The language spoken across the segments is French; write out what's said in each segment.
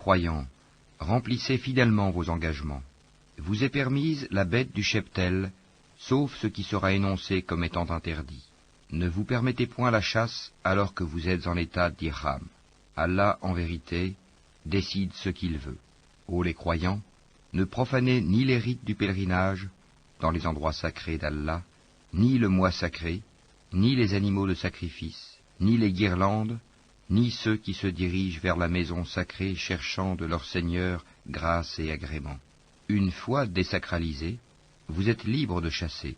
Croyants, remplissez fidèlement vos engagements. Vous est permise la bête du cheptel, sauf ce qui sera énoncé comme étant interdit. Ne vous permettez point la chasse alors que vous êtes en état d'ihram. Allah, en vérité, décide ce qu'il veut. Ô les croyants, ne profanez ni les rites du pèlerinage dans les endroits sacrés d'Allah, ni le mois sacré, ni les animaux de sacrifice, ni les guirlandes, ni ceux qui se dirigent vers la maison sacrée cherchant de leur Seigneur grâce et agrément. Une fois désacralisés, vous êtes libres de chasser,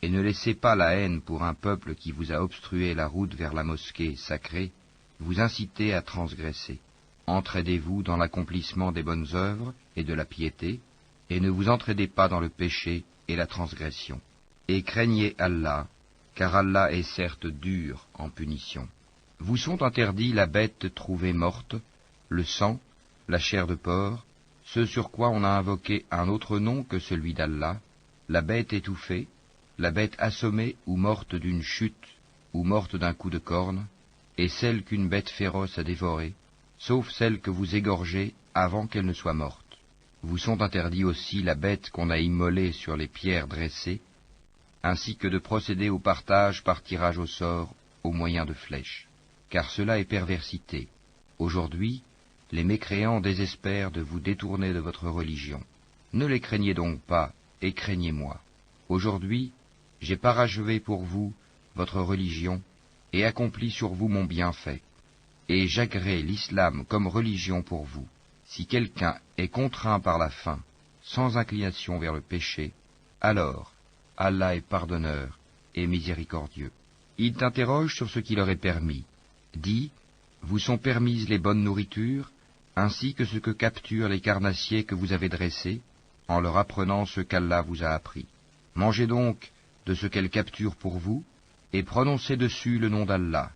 et ne laissez pas la haine pour un peuple qui vous a obstrué la route vers la mosquée sacrée vous inciter à transgresser. Entraidez-vous dans l'accomplissement des bonnes œuvres et de la piété, et ne vous entraidez pas dans le péché et la transgression. Et craignez Allah, car Allah est certes dur en punition. Vous sont interdits la bête trouvée morte, le sang, la chair de porc, ce sur quoi on a invoqué un autre nom que celui d'Allah, la bête étouffée, la bête assommée ou morte d'une chute, ou morte d'un coup de corne, et celle qu'une bête féroce a dévorée, sauf celle que vous égorgez avant qu'elle ne soit morte. Vous sont interdits aussi la bête qu'on a immolée sur les pierres dressées, ainsi que de procéder au partage par tirage au sort au moyen de flèches, car cela est perversité. Aujourd'hui, les mécréants désespèrent de vous détourner de votre religion. Ne les craignez donc pas, et craignez-moi. Aujourd'hui, j'ai parachevé pour vous votre religion, et accompli sur vous mon bienfait, et j'agrée l'islam comme religion pour vous. Si quelqu'un est contraint par la faim, sans inclination vers le péché, alors Allah est pardonneur et miséricordieux. Il t'interroge sur ce qui leur est permis. Dis, vous sont permises les bonnes nourritures, ainsi que ce que capturent les carnassiers que vous avez dressés, en leur apprenant ce qu'Allah vous a appris. Mangez donc de ce qu'elles capturent pour vous, et prononcez dessus le nom d'Allah,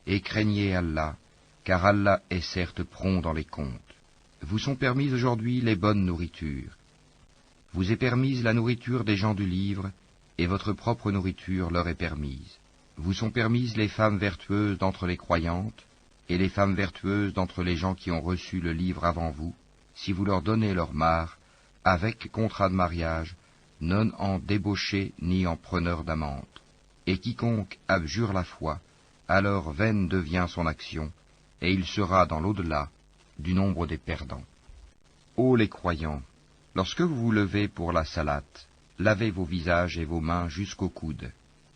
et craignez Allah, car Allah est certes prompt dans les comptes. Vous sont permises aujourd'hui les bonnes nourritures. Vous est permise la nourriture des gens du livre, et votre propre nourriture leur est permise. Vous sont permises les femmes vertueuses d'entre les croyantes, et les femmes vertueuses d'entre les gens qui ont reçu le livre avant vous, si vous leur donnez leur mare, avec contrat de mariage, non en débauché ni en preneur d'amante. Et quiconque abjure la foi, alors vaine devient son action, et il sera dans l'au-delà du nombre des perdants. Ô les croyants, lorsque vous vous levez pour la salate, lavez vos visages et vos mains jusqu'aux coudes,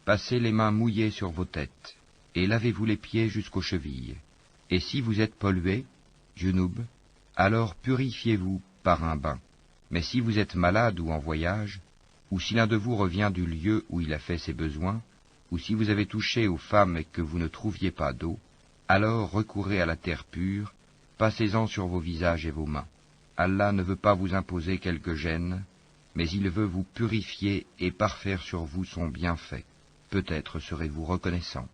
passez les mains mouillées sur vos têtes, et lavez-vous les pieds jusqu'aux chevilles. Et si vous êtes pollué, junub, alors purifiez-vous par un bain. Mais si vous êtes malade ou en voyage, ou si l'un de vous revient du lieu où il a fait ses besoins, ou si vous avez touché aux femmes et que vous ne trouviez pas d'eau, alors recourez à la terre pure, passez-en sur vos visages et vos mains. Allah ne veut pas vous imposer quelque gêne, mais il veut vous purifier et parfaire sur vous son bienfait. Peut-être serez-vous reconnaissant.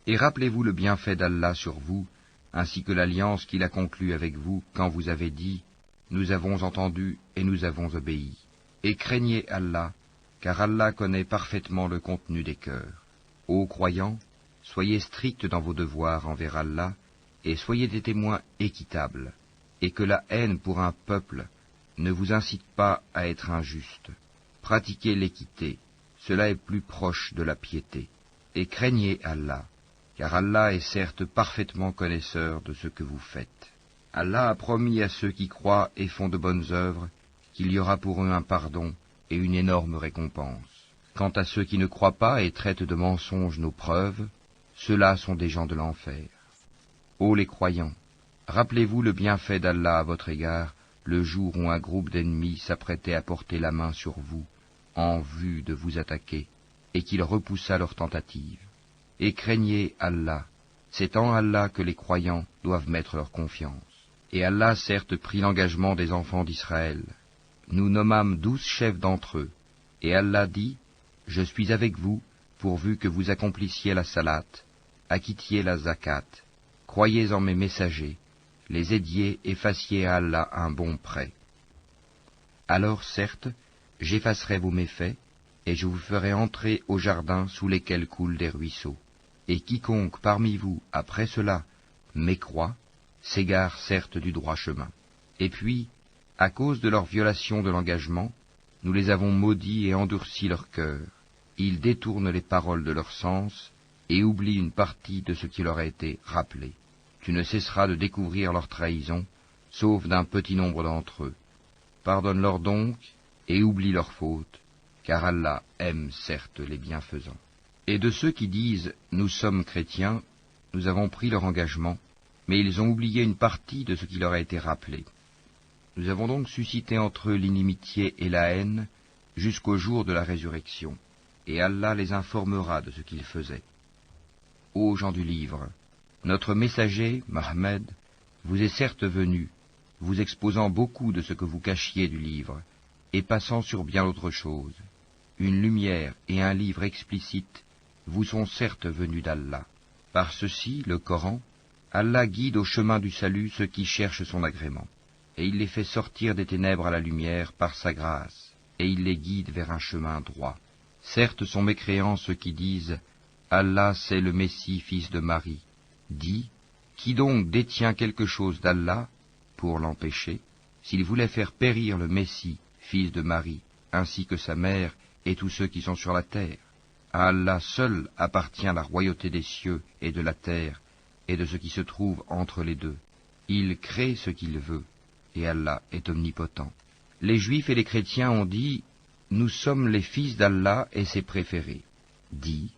Et rappelez-vous le bienfait d'Allah sur vous, ainsi que l'alliance qu'il a conclue avec vous quand vous avez dit « Nous avons entendu et nous avons obéi ». Et craignez Allah, car Allah connaît parfaitement le contenu des cœurs. Ô croyants, soyez stricts dans vos devoirs envers Allah, et soyez des témoins équitables, et que la haine pour un peuple ne vous incite pas à être injuste. Pratiquez l'équité, cela est plus proche de la piété. Et craignez Allah, car Allah est certes parfaitement connaisseur de ce que vous faites. Allah a promis à ceux qui croient et font de bonnes œuvres qu'il y aura pour eux un pardon et une énorme récompense. Quant à ceux qui ne croient pas et traitent de mensonges nos preuves, ceux-là sont des gens de l'enfer. Ô les croyants, rappelez-vous le bienfait d'Allah à votre égard, le jour où un groupe d'ennemis s'apprêtait à porter la main sur vous, en vue de vous attaquer, et qu'il repoussa leur tentative. Et craignez Allah, c'est en Allah que les croyants doivent mettre leur confiance. Et Allah certes prit l'engagement des enfants d'Israël. Nous nommâmes 12 chefs d'entre eux, et Allah dit, « Je suis avec vous, pourvu que vous accomplissiez la salate, acquittiez la zakat, croyez en mes messagers, les aidiez et fassiez à Allah un bon prêt. Alors certes, j'effacerai vos méfaits, et je vous ferai entrer au jardin sous lesquels coulent des ruisseaux. Et quiconque parmi vous, après cela, mécroit, s'égare certes du droit chemin. Et puis, à cause de leur violation de l'engagement, nous les avons maudits et endurci leur cœur. Ils détournent les paroles de leur sens et oublient une partie de ce qui leur a été rappelé. Tu ne cesseras de découvrir leur trahison, sauf d'un petit nombre d'entre eux. Pardonne-leur donc et oublie leurs fautes, car Allah aime certes les bienfaisants. Et de ceux qui disent « Nous sommes chrétiens », nous avons pris leur engagement, mais ils ont oublié une partie de ce qui leur a été rappelé. Nous avons donc suscité entre eux l'inimitié et la haine jusqu'au jour de la résurrection, et Allah les informera de ce qu'ils faisaient. Ô gens du livre, notre messager, Mohammed, vous est certes venu, vous exposant beaucoup de ce que vous cachiez du livre, et passant sur bien d'autres choses. Une lumière et un livre explicite vous sont certes venus d'Allah. Par ceci, le Coran, Allah guide au chemin du salut ceux qui cherchent son agrément, et il les fait sortir des ténèbres à la lumière par sa grâce, et il les guide vers un chemin droit. Certes sont mécréants ceux qui disent « Allah c'est le Messie, fils de Marie ». Dis, qui donc détient quelque chose d'Allah pour l'empêcher, s'il voulait faire périr le Messie, fils de Marie, ainsi que sa mère et tous ceux qui sont sur la terre? À Allah seul appartient la royauté des cieux et de la terre, et de ce qui se trouve entre les deux. Il crée ce qu'il veut, et Allah est omnipotent. Les Juifs et les chrétiens ont dit, nous sommes les fils d'Allah et ses préférés. Dis,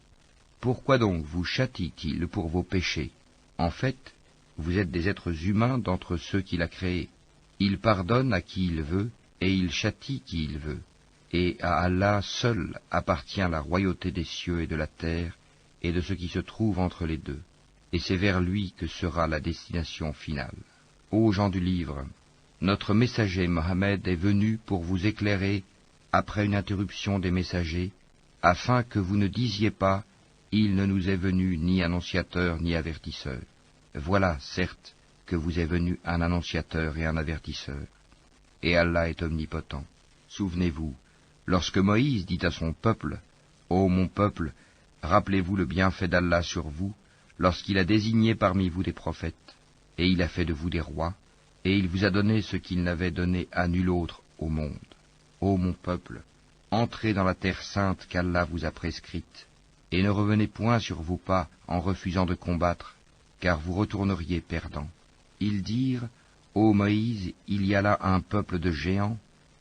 pourquoi donc vous châtie-t-il pour vos péchés? En fait, vous êtes des êtres humains d'entre ceux qu'il a créés. Il pardonne à qui il veut, et il châtie qui il veut. Et à Allah seul appartient la royauté des cieux et de la terre, et de ce qui se trouve entre les deux. Et c'est vers lui que sera la destination finale. Ô gens du livre, notre messager Mohammed est venu pour vous éclairer après une interruption des messagers, afin que vous ne disiez pas « Il ne nous est venu ni annonciateur ni avertisseur ». Voilà, certes, que vous est venu un annonciateur et un avertisseur. Et Allah est omnipotent. Souvenez-vous, lorsque Moïse dit à son peuple « Ô mon peuple, rappelez-vous le bienfait d'Allah sur vous, lorsqu'il a désigné parmi vous des prophètes, et il a fait de vous des rois, et il vous a donné ce qu'il n'avait donné à nul autre au monde. Ô mon peuple, entrez dans la terre sainte qu'Allah vous a prescrite, et ne revenez point sur vos pas en refusant de combattre, car vous retourneriez perdants. » Ils dirent, « Ô Moïse, il y a là un peuple de géants,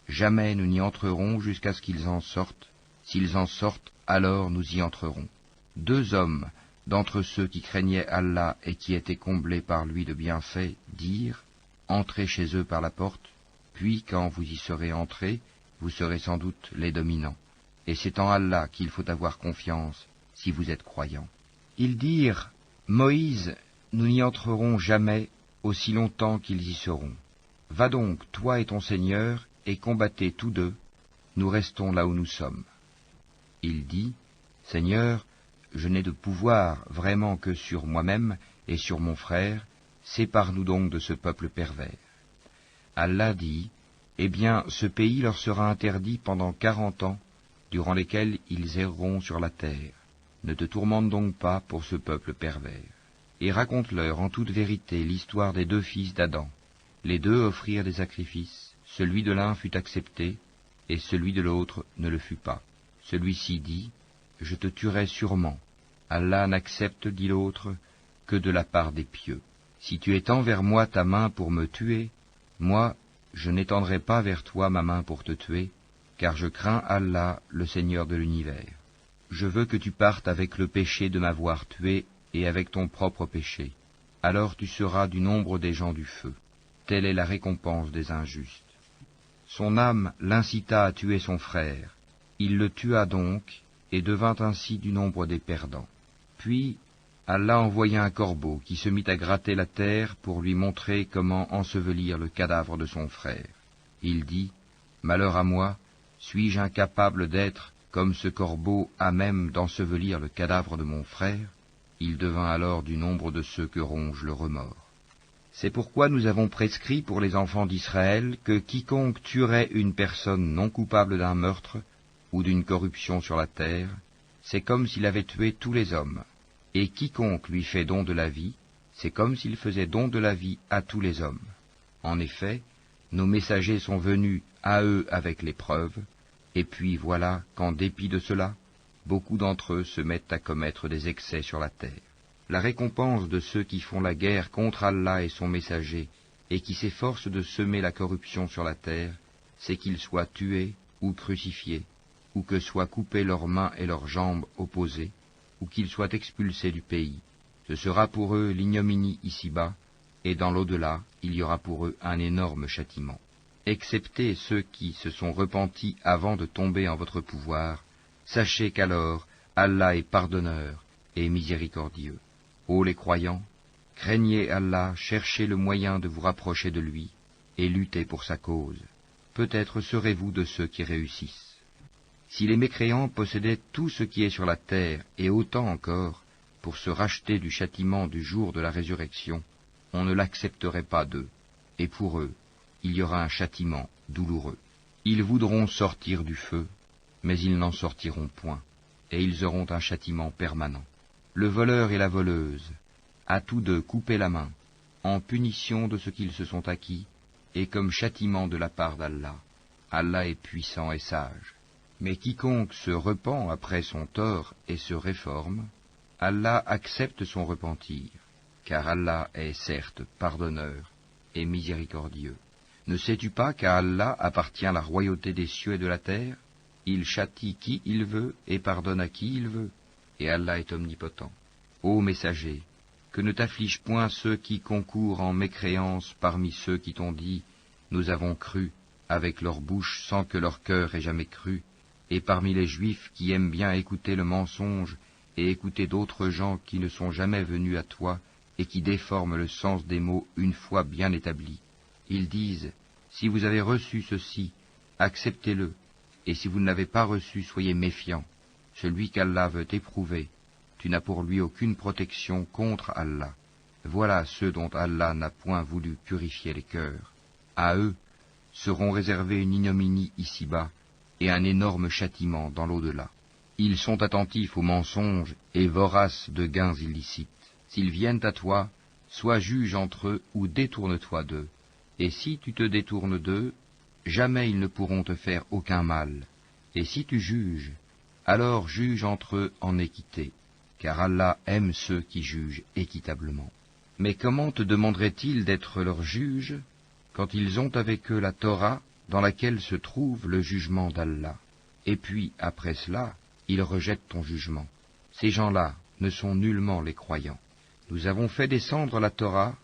jamais nous n'y entrerons jusqu'à ce qu'ils en sortent. S'ils en sortent, alors nous y entrerons. » Deux hommes, d'entre ceux qui craignaient Allah et qui étaient comblés par lui de bienfaits, dirent, « Entrez chez eux par la porte, puis quand vous y serez entrés, vous serez sans doute les dominants. Et c'est en Allah qu'il faut avoir confiance, si vous êtes croyants. » Ils dirent, « Moïse, nous n'y entrerons jamais, aussi longtemps qu'ils y seront. Va donc, toi et ton Seigneur, et combattez tous deux, nous restons là où nous sommes. » Il dit, « Seigneur, je n'ai de pouvoir vraiment que sur moi-même et sur mon frère, sépare-nous donc de ce peuple pervers. » Allah dit, « Eh bien, ce pays leur sera interdit pendant 40 ans, durant lesquels ils erreront sur la terre. Ne te tourmente donc pas pour ce peuple pervers. Et raconte-leur en toute vérité l'histoire des deux fils d'Adam. Les deux offrirent des sacrifices, celui de l'un fut accepté, et celui de l'autre ne le fut pas. Celui-ci dit, « Je te tuerai sûrement. Allah n'accepte, dit l'autre, que de la part des pieux. Si tu étends vers moi ta main pour me tuer, moi, je n'étendrai pas vers toi ma main pour te tuer, car je crains Allah, le Seigneur de l'univers. Je veux que tu partes avec le péché de m'avoir tué et avec ton propre péché. Alors tu seras du nombre des gens du feu. Telle est la récompense des injustes. » Son âme l'incita à tuer son frère. Il le tua donc, et devint ainsi du nombre des perdants. Puis Allah envoya un corbeau qui se mit à gratter la terre pour lui montrer comment ensevelir le cadavre de son frère. Il dit, « Malheur à moi, suis-je incapable d'être, comme ce corbeau, à même d'ensevelir le cadavre de mon frère ?» Il devint alors du nombre de ceux que ronge le remords. C'est pourquoi nous avons prescrit pour les enfants d'Israël que quiconque tuerait une personne non coupable d'un meurtre ou d'une corruption sur la terre, c'est comme s'il avait tué tous les hommes. Et quiconque lui fait don de la vie, c'est comme s'il faisait don de la vie à tous les hommes. En effet, Nos messagers sont venus à eux avec l'épreuve, et puis voilà qu'en dépit de cela, beaucoup d'entre eux se mettent à commettre des excès sur la terre. La récompense de ceux qui font la guerre contre Allah et son messager, et qui s'efforcent de semer la corruption sur la terre, c'est qu'ils soient tués ou crucifiés, ou que soient coupées leurs mains et leurs jambes opposées, ou qu'ils soient expulsés du pays. Ce sera pour eux l'ignominie ici-bas, et dans l'au-delà, il y aura pour eux un énorme châtiment. Excepté ceux qui se sont repentis avant de tomber en votre pouvoir, sachez qu'alors Allah est pardonneur et miséricordieux. Ô les croyants, craignez Allah, cherchez le moyen de vous rapprocher de lui, et luttez pour sa cause. Peut-être serez-vous de ceux qui réussissent. Si les mécréants possédaient tout ce qui est sur la terre, et autant encore, pour se racheter du châtiment du jour de la résurrection, on ne l'accepterait pas d'eux, et pour eux, il y aura un châtiment douloureux. Ils voudront sortir du feu, mais ils n'en sortiront point, et ils auront un châtiment permanent. Le voleur et la voleuse, à tous deux coupez la main, en punition de ce qu'ils se sont acquis, et comme châtiment de la part d'Allah. Allah est puissant et sage. Mais quiconque se repent après son tort et se réforme, Allah accepte son repentir, car Allah est certes pardonneur et miséricordieux. Ne sais-tu pas qu'à Allah appartient la royauté des cieux et de la terre? Il châtie qui il veut et pardonne à qui il veut, et Allah est omnipotent. Ô messager, que ne t'affligent point ceux qui concourent en mécréance parmi ceux qui t'ont dit « Nous avons cru » avec leur bouche sans que leur cœur ait jamais cru, et parmi les Juifs qui aiment bien écouter le mensonge et écouter d'autres gens qui ne sont jamais venus à toi et qui déforment le sens des mots une fois bien établis. Ils disent « Si vous avez reçu ceci, acceptez-le, et si vous ne l'avez pas reçu, soyez méfiants. Celui qu'Allah veut éprouver, tu n'as pour lui aucune protection contre Allah. Voilà ceux dont Allah n'a point voulu purifier les cœurs. À eux seront réservés une ignominie ici-bas et un énorme châtiment dans l'au-delà. Ils sont attentifs aux mensonges et voraces de gains illicites. S'ils viennent à toi, sois juge entre eux ou détourne-toi d'eux. Et si tu te détournes d'eux, jamais ils ne pourront te faire aucun mal. Et si tu juges, alors juge entre eux en équité, car Allah aime ceux qui jugent équitablement. Mais comment te demanderait-il d'être leur juge quand ils ont avec eux la Torah dans laquelle se trouve le jugement d'Allah? Et puis, après cela, ils rejettent ton jugement. Ces gens-là ne sont nullement les croyants. Nous avons fait descendre la Torah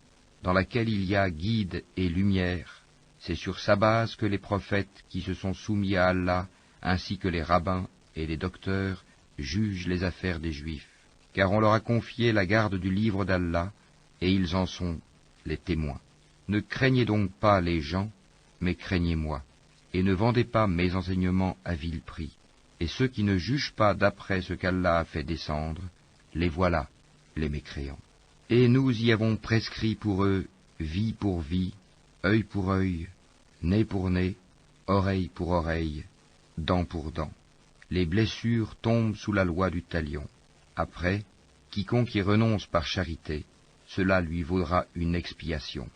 dans laquelle il y a guide et lumière. C'est sur sa base que les prophètes qui se sont soumis à Allah, ainsi que les rabbins et les docteurs, jugent les affaires des Juifs. Car on leur a confié la garde du livre d'Allah, et ils en sont les témoins. Ne craignez donc pas les gens, mais craignez-moi, et ne vendez pas mes enseignements à vil prix. Et ceux qui ne jugent pas d'après ce qu'Allah a fait descendre, les voilà, les mécréants. Et nous y avons prescrit pour eux vie pour vie, œil pour œil, nez pour nez, oreille pour oreille, dent pour dent. Les blessures tombent sous la loi du talion. Après, quiconque y renonce par charité, cela lui vaudra une expiation.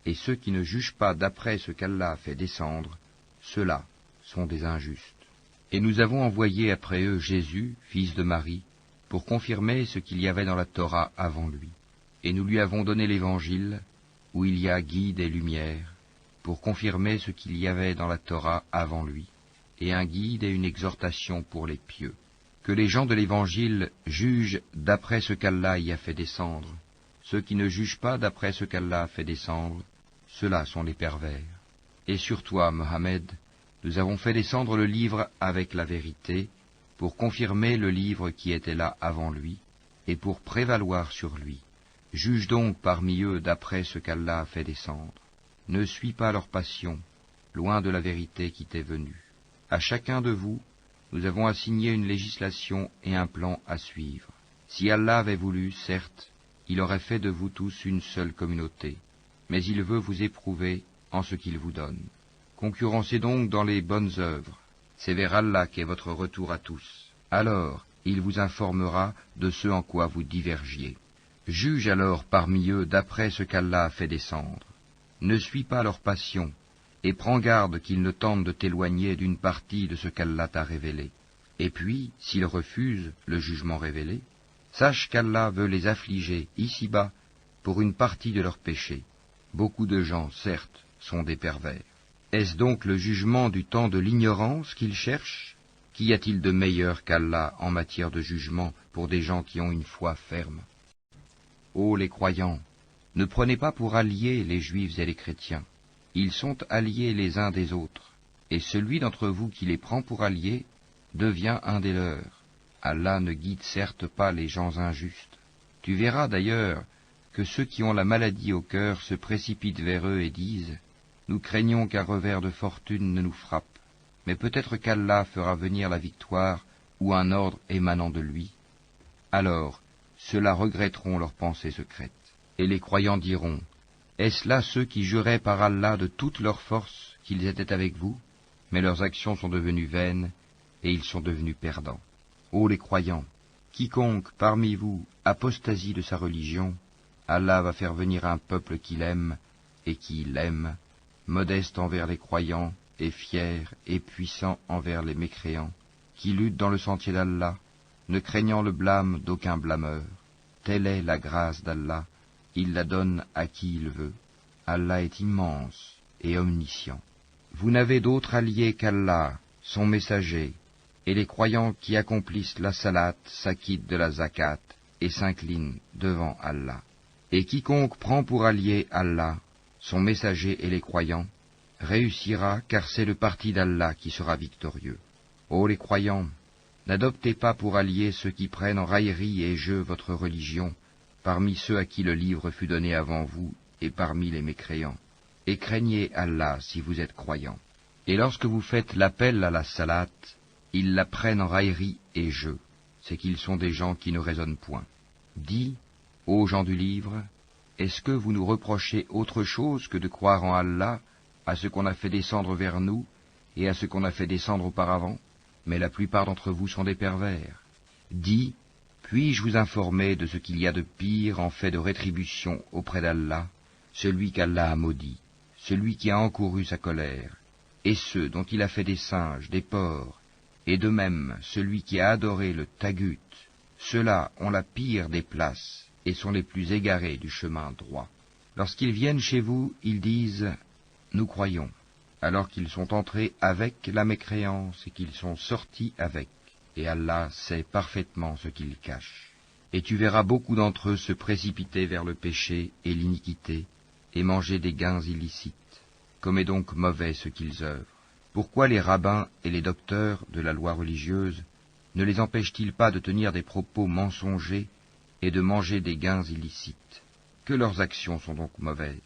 Et ceux qui ne jugent pas d'après ce qu'Allah a fait descendre, ceux-là sont des injustes. Et nous avons envoyé après eux Jésus, fils de Marie, pour confirmer ce qu'il y avait dans la Torah avant lui. Et nous lui avons donné l'Évangile, où il y a guide et lumière, pour confirmer ce qu'il y avait dans la Torah avant lui, et un guide et une exhortation pour les pieux. Que les gens de l'Évangile jugent d'après ce qu'Allah y a fait descendre. Ceux qui ne jugent pas d'après ce qu'Allah a fait descendre, ceux-là sont les pervers. Et sur toi, Mohammed, nous avons fait descendre le livre avec la vérité, pour confirmer le livre qui était là avant lui, et pour prévaloir sur lui. Juge donc parmi eux d'après ce qu'Allah a fait descendre. Ne suis pas leur passion, loin de la vérité qui t'est venue. À chacun de vous, nous avons assigné une législation et un plan à suivre. Si Allah avait voulu, certes, il aurait fait de vous tous une seule communauté, mais il veut vous éprouver en ce qu'il vous donne. Concurrencez donc dans les bonnes œuvres. C'est vers Allah qu'est votre retour à tous. Alors, il vous informera de ce en quoi vous divergiez. Juge alors parmi eux d'après ce qu'Allah a fait descendre. Ne suis pas leur passion, et prends garde qu'ils ne tentent de t'éloigner d'une partie de ce qu'Allah t'a révélé. Et puis, s'ils refusent le jugement révélé, sache qu'Allah veut les affliger ici-bas pour une partie de leurs péchés. Beaucoup de gens, certes, sont des pervers. Est-ce donc le jugement du temps de l'ignorance qu'ils cherchent? Qu'y a-t-il de meilleur qu'Allah en matière de jugement pour des gens qui ont une foi ferme? Ô les croyants, ne prenez pas pour alliés les juifs et les chrétiens. Ils sont alliés les uns des autres, et celui d'entre vous qui les prend pour alliés devient un des leurs. Allah ne guide certes pas les gens injustes. Tu verras d'ailleurs que ceux qui ont la maladie au cœur se précipitent vers eux et disent « Nous craignons qu'un revers de fortune ne nous frappe, mais peut-être qu'Allah fera venir la victoire ou un ordre émanant de lui. » Alors, ceux-là regretteront leurs pensées secrètes. Et les croyants diront « Est-ce là ceux qui juraient par Allah de toute leur force qu'ils étaient avec vous? Mais leurs actions sont devenues vaines, et ils sont devenus perdants. Ô les croyants, quiconque parmi vous apostasie de sa religion, Allah va faire venir un peuple qu'il aime et qui l'aime, modeste envers les croyants et fier et puissant envers les mécréants, qui lutte dans le sentier d'Allah, ne craignant le blâme d'aucun blâmeur. Telle est la grâce d'Allah, il la donne à qui il veut. Allah est immense et omniscient. Vous n'avez d'autre allié qu'Allah, son messager, et les croyants qui accomplissent la salat s'acquittent de la zakat et s'inclinent devant Allah. Et quiconque prend pour allié Allah, son messager et les croyants, réussira, car c'est le parti d'Allah qui sera victorieux. Ô les croyants, n'adoptez pas pour alliés ceux qui prennent en raillerie et jeu votre religion, parmi ceux à qui le livre fut donné avant vous et parmi les mécréants. Et craignez Allah si vous êtes croyants. Et lorsque vous faites l'appel à la salat, ils la prennent en raillerie et jeu, c'est qu'ils sont des gens qui ne raisonnent point. Dis, ô gens du livre, est-ce que vous nous reprochez autre chose que de croire en Allah, à ce qu'on a fait descendre vers nous, et à ce qu'on a fait descendre auparavant? Mais la plupart d'entre vous sont des pervers. Dis, puis-je vous informer de ce qu'il y a de pire en fait de rétribution auprès d'Allah, celui qu'Allah a maudit, celui qui a encouru sa colère, et ceux dont il a fait des singes, des porcs, et de même celui qui a adoré le tagut, ceux-là ont la pire des places et sont les plus égarés du chemin droit. Lorsqu'ils viennent chez vous, ils disent « Nous croyons », alors qu'ils sont entrés avec la mécréance et qu'ils sont sortis avec, et Allah sait parfaitement ce qu'ils cachent. Et tu verras beaucoup d'entre eux se précipiter vers le péché et l'iniquité, et manger des gains illicites. Comme est donc mauvais ce qu'ils œuvrent. Pourquoi les rabbins et les docteurs de la loi religieuse ne les empêchent-ils pas de tenir des propos mensongers et de manger des gains illicites? Que leurs actions sont donc mauvaises.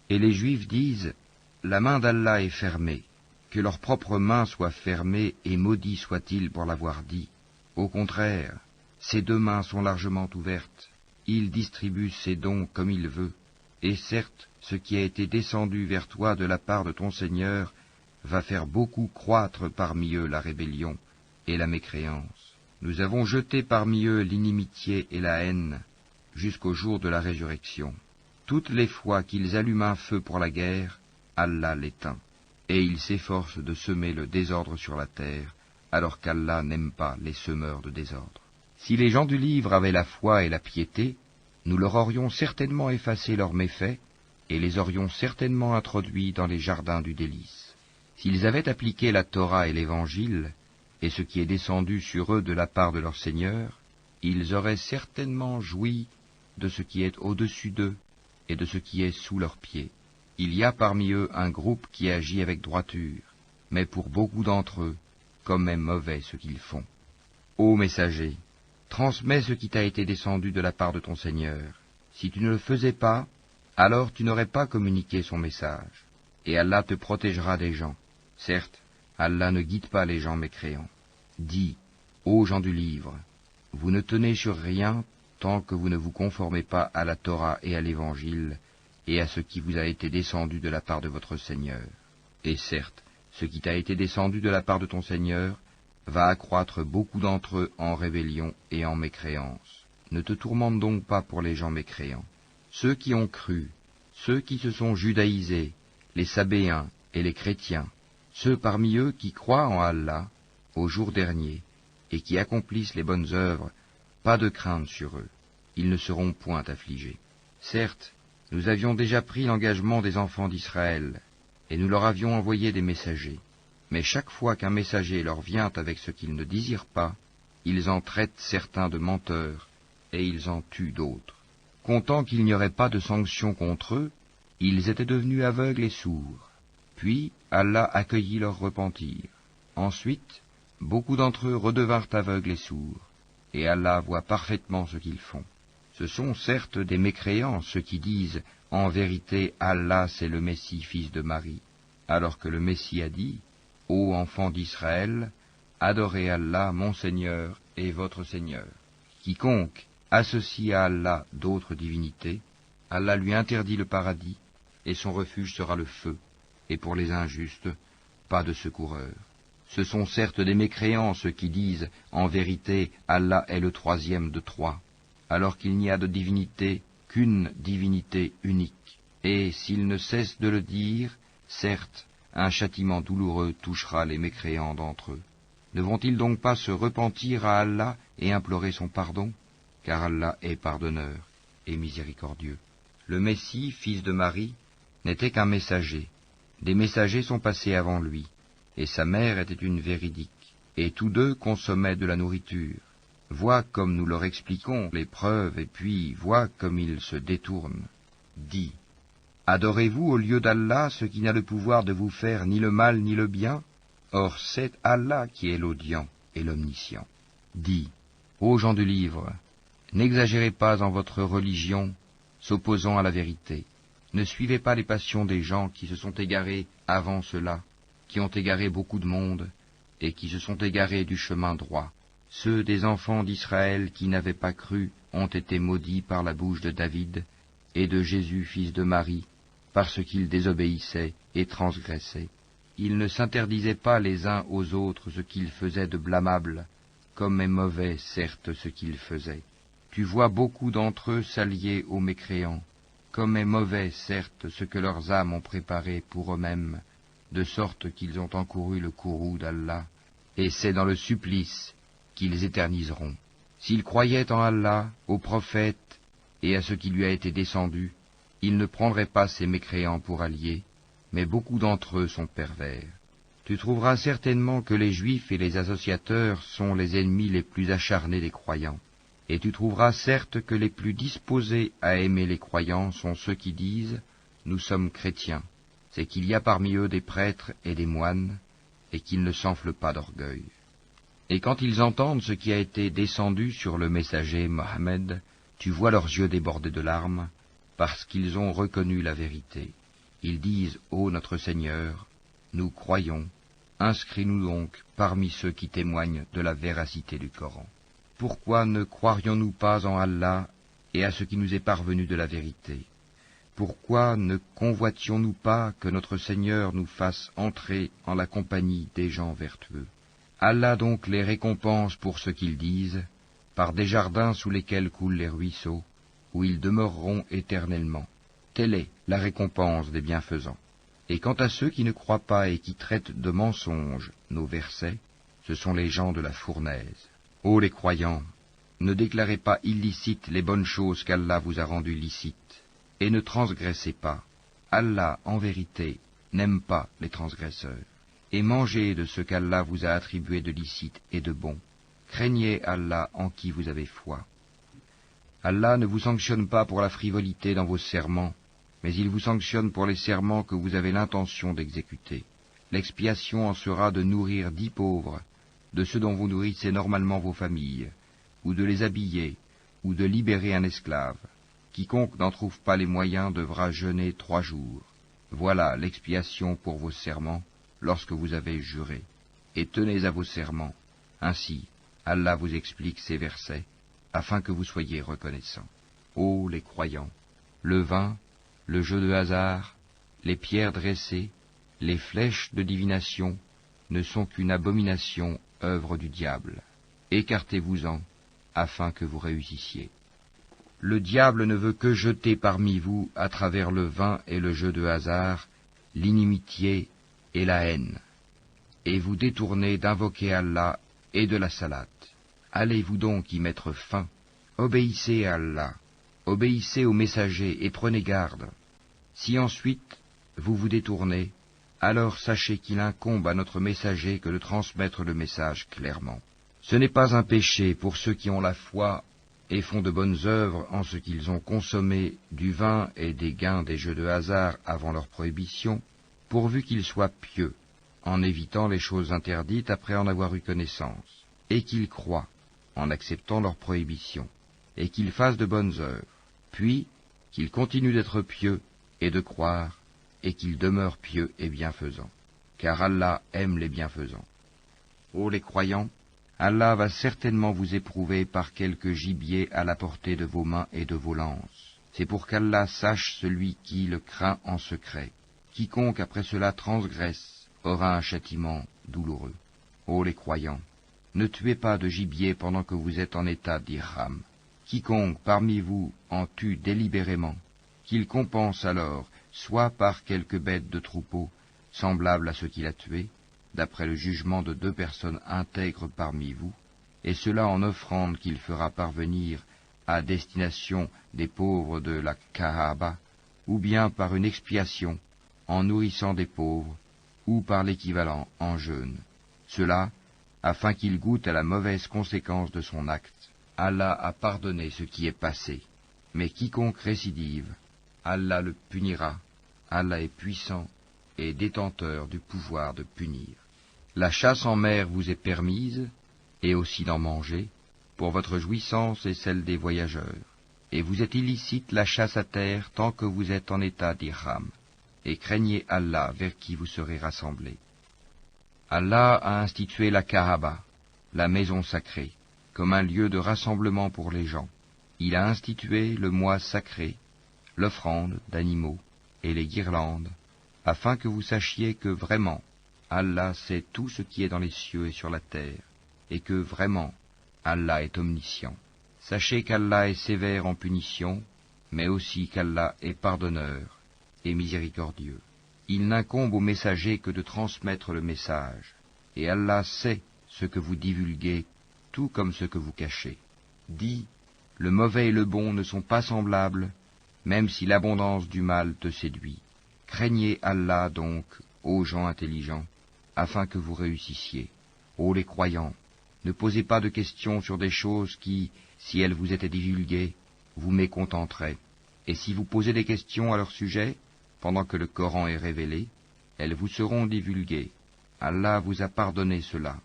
Et les Juifs disent, la main d'Allah est fermée, que leur propre main soit fermée et maudit soit-il pour l'avoir dit. Au contraire, ses deux mains sont largement ouvertes, il distribue ses dons comme il veut, et certes, ce qui a été descendu vers toi de la part de ton Seigneur va faire beaucoup croître parmi eux la rébellion et la mécréance. Nous avons jeté parmi eux l'inimitié et la haine jusqu'au jour de la résurrection. Toutes les fois qu'ils allument un feu pour la guerre, Allah l'éteint, et ils s'efforcent de semer le désordre sur la terre, alors qu'Allah n'aime pas les semeurs de désordre. Si les gens du livre avaient la foi et la piété, nous leur aurions certainement effacé leurs méfaits, et les aurions certainement introduits dans les jardins du délice. S'ils avaient appliqué la Torah et l'Évangile, et ce qui est descendu sur eux de la part de leur Seigneur, ils auraient certainement joui de ce qui est au-dessus d'eux et de ce qui est sous leurs pieds. Il y a parmi eux un groupe qui agit avec droiture, mais pour beaucoup d'entre eux, comme est mauvais ce qu'ils font. Ô messager, transmets ce qui t'a été descendu de la part de ton Seigneur. Si tu ne le faisais pas, alors tu n'aurais pas communiqué son message, et Allah te protégera des gens. Certes, Allah ne guide pas les gens mécréants. Dis, ô gens du livre, vous ne tenez sur rien tant que vous ne vous conformez pas à la Torah et à l'Évangile, et à ce qui vous a été descendu de la part de votre Seigneur. Et certes, ce qui t'a été descendu de la part de ton Seigneur va accroître beaucoup d'entre eux en rébellion et en mécréance. Ne te tourmente donc pas pour les gens mécréants. Ceux qui ont cru, ceux qui se sont judaïsés, les Sabéens et les chrétiens, ceux parmi eux qui croient en Allah, au jour dernier, et qui accomplissent les bonnes œuvres, pas de crainte sur eux, ils ne seront point affligés. Certes, nous avions déjà pris l'engagement des enfants d'Israël, et nous leur avions envoyé des messagers. Mais chaque fois qu'un messager leur vient avec ce qu'ils ne désirent pas, ils en traitent certains de menteurs, et ils en tuent d'autres. Comptant qu'il n'y aurait pas de sanction contre eux, ils étaient devenus aveugles et sourds. Puis Allah accueillit leur repentir. Ensuite, beaucoup d'entre eux redevinrent aveugles et sourds, et Allah voit parfaitement ce qu'ils font. Ce sont certes des mécréants ceux qui disent « En vérité, Allah c'est le Messie, fils de Marie », alors que le Messie a dit « Ô enfants d'Israël, adorez Allah, mon Seigneur et votre Seigneur. Quiconque associe à Allah d'autres divinités, Allah lui interdit le paradis, et son refuge sera le feu, et pour les injustes, pas de secoureur. Ce sont certes des mécréants ceux qui disent « En vérité, Allah est le troisième de trois », alors qu'il n'y a de divinité qu'une divinité unique. Et s'ils ne cessent de le dire, certes, un châtiment douloureux touchera les mécréants d'entre eux. Ne vont-ils donc pas se repentir à Allah et implorer son pardon? Car Allah est pardonneur et miséricordieux. Le Messie, fils de Marie, n'était qu'un messager. Des messagers sont passés avant lui, et sa mère était une véridique, et tous deux consommaient de la nourriture. Vois comme nous leur expliquons les preuves, et puis vois comme ils se détournent. Dis, adorez-vous au lieu d'Allah ce qui n'a le pouvoir de vous faire ni le mal ni le bien? Or c'est Allah qui est l'audient et l'omniscient. Dis, ô gens du livre, n'exagérez pas en votre religion, s'opposant à la vérité. Ne suivez pas les passions des gens qui se sont égarés avant cela, qui ont égaré beaucoup de monde, et qui se sont égarés du chemin droit. Ceux des enfants d'Israël qui n'avaient pas cru ont été maudits par la bouche de David et de Jésus, fils de Marie, parce qu'ils désobéissaient et transgressaient. Ils ne s'interdisaient pas les uns aux autres ce qu'ils faisaient de blâmable, comme est mauvais, certes, ce qu'ils faisaient. Tu vois beaucoup d'entre eux s'allier aux mécréants, comme est mauvais, certes, ce que leurs âmes ont préparé pour eux-mêmes, de sorte qu'ils ont encouru le courroux d'Allah, et c'est dans le supplice qu'ils éterniseront. S'ils croyaient en Allah, au prophète et à ce qui lui a été descendu, ils ne prendraient pas ces mécréants pour alliés, mais beaucoup d'entre eux sont pervers. Tu trouveras certainement que les Juifs et les associateurs sont les ennemis les plus acharnés des croyants. Et tu trouveras certes que les plus disposés à aimer les croyants sont ceux qui disent « Nous sommes chrétiens ». C'est qu'il y a parmi eux des prêtres et des moines, et qu'ils ne s'enflent pas d'orgueil. Et quand ils entendent ce qui a été descendu sur le messager Mohammed, tu vois leurs yeux débordés de larmes, parce qu'ils ont reconnu la vérité. Ils disent « Ô notre Seigneur, nous croyons, inscris-nous donc parmi ceux qui témoignent de la véracité du Coran. Pourquoi ne croirions-nous pas en Allah et à ce qui nous est parvenu de la vérité? Pourquoi ne convoitions-nous pas que notre Seigneur nous fasse entrer en la compagnie des gens vertueux? Allah donc les récompense pour ce qu'ils disent, par des jardins sous lesquels coulent les ruisseaux, où ils demeureront éternellement. Telle est la récompense des bienfaisants. Et quant à ceux qui ne croient pas et qui traitent de mensonges nos versets, ce sont les gens de la fournaise. Ô les croyants, ne déclarez pas illicites les bonnes choses qu'Allah vous a rendues licites, et ne transgressez pas. Allah, en vérité, n'aime pas les transgresseurs. Et mangez de ce qu'Allah vous a attribué de licite et de bon. Craignez Allah en qui vous avez foi. Allah ne vous sanctionne pas pour la frivolité dans vos serments, mais il vous sanctionne pour les serments que vous avez l'intention d'exécuter. L'expiation en sera de nourrir 10 pauvres, de ceux dont vous nourrissez normalement vos familles, ou de les habiller, ou de libérer un esclave. Quiconque n'en trouve pas les moyens devra jeûner 3 jours. Voilà l'expiation pour vos serments, lorsque vous avez juré. Et tenez à vos serments. Ainsi, Allah vous explique ces versets, afin que vous soyez reconnaissants. Ô les croyants, le vin, le jeu de hasard, les pierres dressées, les flèches de divination ne sont qu'une abomination, œuvre du diable. Écartez-vous-en, afin que vous réussissiez. Le diable ne veut que jeter parmi vous, à travers le vin et le jeu de hasard, l'inimitié et la haine, et vous détournez d'invoquer Allah et de la salate. Allez-vous donc y mettre fin? Obéissez à Allah, obéissez aux messagers et prenez garde. Si ensuite vous vous détournez, alors sachez qu'il incombe à notre messager que de transmettre le message clairement. Ce n'est pas un péché pour ceux qui ont la foi et font de bonnes œuvres en ce qu'ils ont consommé du vin et des gains des jeux de hasard avant leur prohibition, pourvu qu'ils soient pieux, en évitant les choses interdites après en avoir eu connaissance, et qu'ils croient, en acceptant leur prohibition, et qu'ils fassent de bonnes œuvres, puis qu'ils continuent d'être pieux et de croire, et qu'ils demeurent pieux et bienfaisants, car Allah aime les bienfaisants. Ô les croyants, Allah va certainement vous éprouver par quelque gibier à la portée de vos mains et de vos lances. C'est pour qu'Allah sache celui qui le craint en secret. Quiconque après cela transgresse aura un châtiment douloureux. Ô les croyants, ne tuez pas de gibier pendant que vous êtes en état d'ihram. Quiconque parmi vous en tue délibérément, qu'il compense alors soit par quelque bête de troupeau, semblable à ce qu'il a tué, d'après le jugement de 2 personnes intègres parmi vous, et cela en offrande qu'il fera parvenir à destination des pauvres de la Kaaba, ou bien par une expiation en nourrissant des pauvres, ou par l'équivalent en jeûne. Cela, afin qu'il goûte à la mauvaise conséquence de son acte. Allah a pardonné ce qui est passé, mais quiconque récidive, Allah le punira. Allah est puissant et détenteur du pouvoir de punir. La chasse en mer vous est permise, et aussi d'en manger, pour votre jouissance et celle des voyageurs. Et vous est illicite la chasse à terre tant que vous êtes en état d'ihram, et craignez Allah vers qui vous serez rassemblés. Allah a institué la Kaaba, la maison sacrée, comme un lieu de rassemblement pour les gens. Il a institué le mois sacré, l'offrande d'animaux et les guirlandes, afin que vous sachiez que vraiment, Allah sait tout ce qui est dans les cieux et sur la terre, et que vraiment, Allah est omniscient. Sachez qu'Allah est sévère en punition, mais aussi qu'Allah est pardonneur et miséricordieux. Il n'incombe au messager que de transmettre le message, et Allah sait ce que vous divulguez, tout comme ce que vous cachez. Dis, le mauvais et le bon ne sont pas semblables, même si l'abondance du mal te séduit. Craignez Allah donc, ô gens intelligents, afin que vous réussissiez. Ô les croyants, ne posez pas de questions sur des choses qui, si elles vous étaient divulguées, vous mécontenteraient. Et si vous posez des questions à leur sujet, pendant que le Coran est révélé, elles vous seront divulguées. Allah vous a pardonné cela,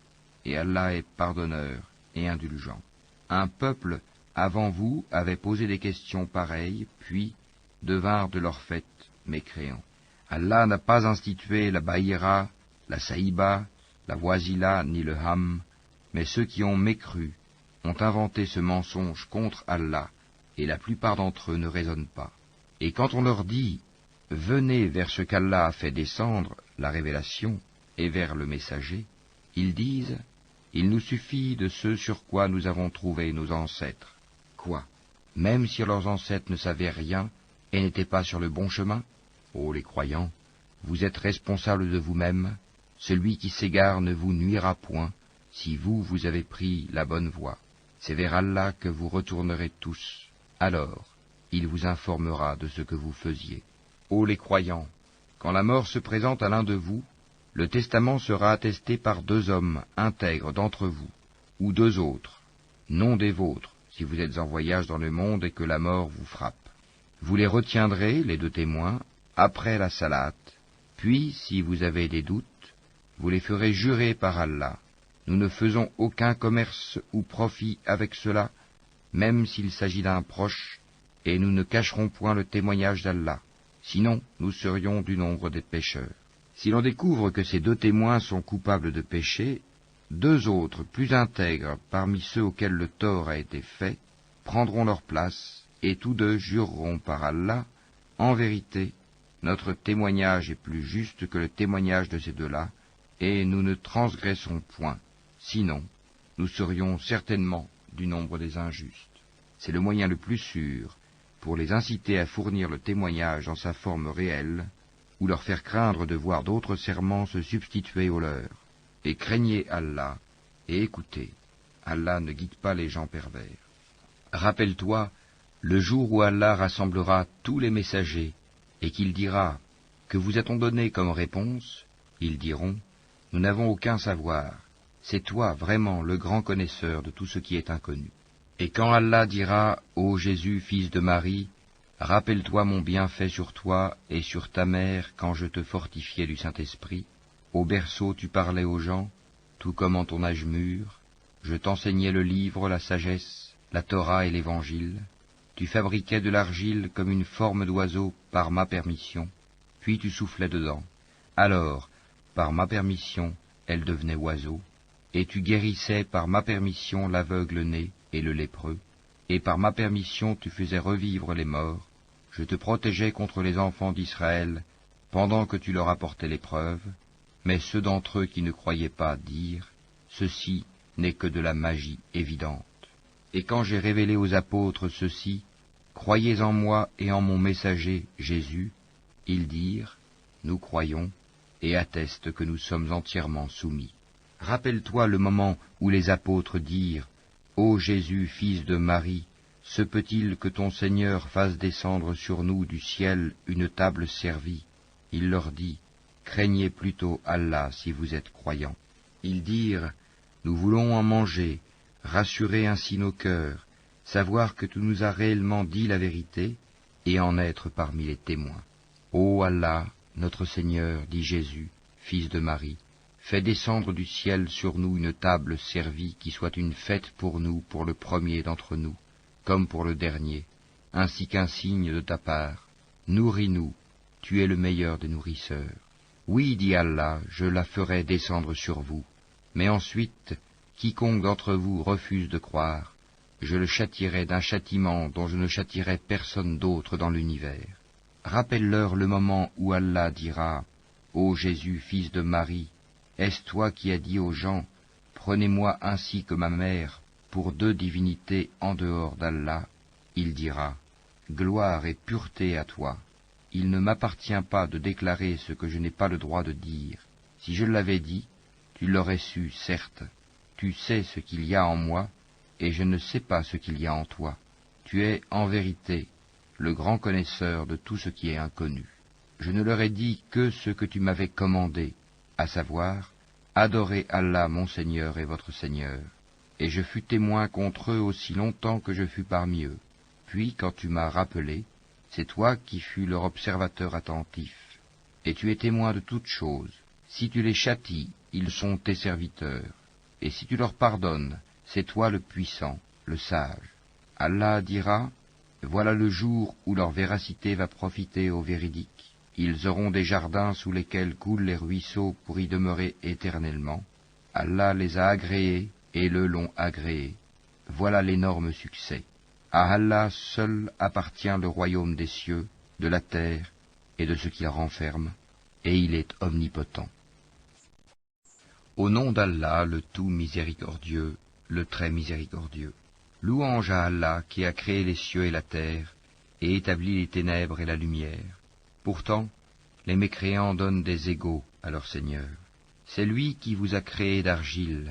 et Allah est pardonneur et indulgent. Un peuple avant vous avait posé des questions pareilles, puis devinrent de leur fait mécréants. Allah n'a pas institué la Bahira, la Saïba, la Wasila ni le Ham, mais ceux qui ont mécru ont inventé ce mensonge contre Allah, et la plupart d'entre eux ne raisonnent pas. Et quand on leur dit « Venez vers ce qu'Allah a fait descendre, la révélation, et vers le messager », ils disent « Il nous suffit de ce sur quoi nous avons trouvé nos ancêtres. » Quoi? Même si leurs ancêtres ne savaient rien et n'étaient pas sur le bon chemin? Ô les croyants, vous êtes responsables de vous-même, celui qui s'égare ne vous nuira point, si vous avez pris la bonne voie. C'est vers Allah que vous retournerez tous. Alors, il vous informera de ce que vous faisiez. Ô les croyants, quand la mort se présente à l'un de vous, le testament sera attesté par 2 hommes intègres d'entre vous, ou 2 autres, non des vôtres, si vous êtes en voyage dans le monde et que la mort vous frappe. Vous les retiendrez, les 2 témoins, après la salate, puis, si vous avez des doutes, vous les ferez jurer par Allah. Nous ne faisons aucun commerce ou profit avec cela, même s'il s'agit d'un proche, et nous ne cacherons point le témoignage d'Allah. Sinon, nous serions du nombre des pécheurs. Si l'on découvre que ces 2 témoins sont coupables de péché, 2 autres, plus intègres parmi ceux auxquels le tort a été fait, prendront leur place, et tous 2 jureront par Allah, en vérité, notre témoignage est plus juste que le témoignage de ces 2-là, et nous ne transgressons point. Sinon, nous serions certainement du nombre des injustes. C'est le moyen le plus sûr pour les inciter à fournir le témoignage dans sa forme réelle, ou leur faire craindre de voir d'autres serments se substituer aux leurs. Et craignez Allah, et écoutez, Allah ne guide pas les gens pervers. Rappelle-toi, le jour où Allah rassemblera tous les messagers, et qu'il dira, que vous a-t-on donné comme réponse? Ils diront, nous n'avons aucun savoir, c'est toi vraiment le grand connaisseur de tout ce qui est inconnu. Et quand Allah dira, ô Jésus, fils de Marie, rappelle-toi mon bienfait sur toi et sur ta mère quand je te fortifiais du Saint-Esprit. Au berceau tu parlais aux gens, tout comme en ton âge mûr. Je t'enseignais le livre, la sagesse, la Torah et l'Évangile. Tu fabriquais de l'argile comme une forme d'oiseau par ma permission, puis tu soufflais dedans. Alors, par ma permission, elle devenait oiseau, et tu guérissais par ma permission l'aveugle né et le lépreux, et par ma permission tu faisais revivre les morts. Je te protégeais contre les enfants d'Israël, pendant que tu leur apportais l'épreuve, mais ceux d'entre eux qui ne croyaient pas dirent, ceci n'est que de la magie évidente. Et quand j'ai révélé aux apôtres ceci, croyez en moi et en mon messager Jésus, ils dirent, nous croyons, et attestent que nous sommes entièrement soumis. Rappelle-toi le moment où les apôtres dirent, ô Jésus, fils de Marie, se peut-il que ton Seigneur fasse descendre sur nous du ciel une table servie? Il leur dit, craignez plutôt Allah si vous êtes croyants. Ils dirent, nous voulons en manger, rassurer ainsi nos cœurs, savoir que tu nous as réellement dit la vérité, et en être parmi les témoins. Ô Allah, notre Seigneur, dit Jésus, fils de Marie, fais descendre du ciel sur nous une table servie qui soit une fête pour nous, pour le premier d'entre nous, comme pour le dernier, ainsi qu'un signe de ta part. Nourris-nous, tu es le meilleur des nourrisseurs. Oui, dit Allah, je la ferai descendre sur vous. Mais ensuite, quiconque d'entre vous refuse de croire, je le châtierai d'un châtiment dont je ne châtierai personne d'autre dans l'univers. Rappelle-leur le moment où Allah dira, ô Jésus, fils de Marie, est-ce toi qui as dit aux gens, prenez-moi ainsi que ma mère, pour deux divinités en dehors d'Allah? Il dira, gloire et pureté à toi. Il ne m'appartient pas de déclarer ce que je n'ai pas le droit de dire. Si je l'avais dit, tu l'aurais su, certes. Tu sais ce qu'il y a en moi, et je ne sais pas ce qu'il y a en toi. Tu es, en vérité, le grand connaisseur de tout ce qui est inconnu. Je ne leur ai dit que ce que tu m'avais commandé, à savoir, adorez Allah mon Seigneur et votre Seigneur. Et je fus témoin contre eux aussi longtemps que je fus parmi eux. Puis, quand tu m'as rappelé, c'est toi qui fus leur observateur attentif. Et tu es témoin de toutes choses. Si tu les châties, ils sont tes serviteurs. Et si tu leur pardonnes, c'est toi le puissant, le sage. Allah dira, voilà le jour où leur véracité va profiter aux véridiques. Ils auront des jardins sous lesquels coulent les ruisseaux pour y demeurer éternellement. Allah les a agréés et le l'ont agréé. Voilà l'énorme succès. À Allah seul appartient le royaume des cieux, de la terre et de ce qu'il renferme, et il est omnipotent. Au nom d'Allah, le tout miséricordieux, le très miséricordieux. Louange à Allah qui a créé les cieux et la terre, et établi les ténèbres et la lumière. Pourtant, les mécréants donnent des égaux à leur Seigneur. C'est lui qui vous a créé d'argile,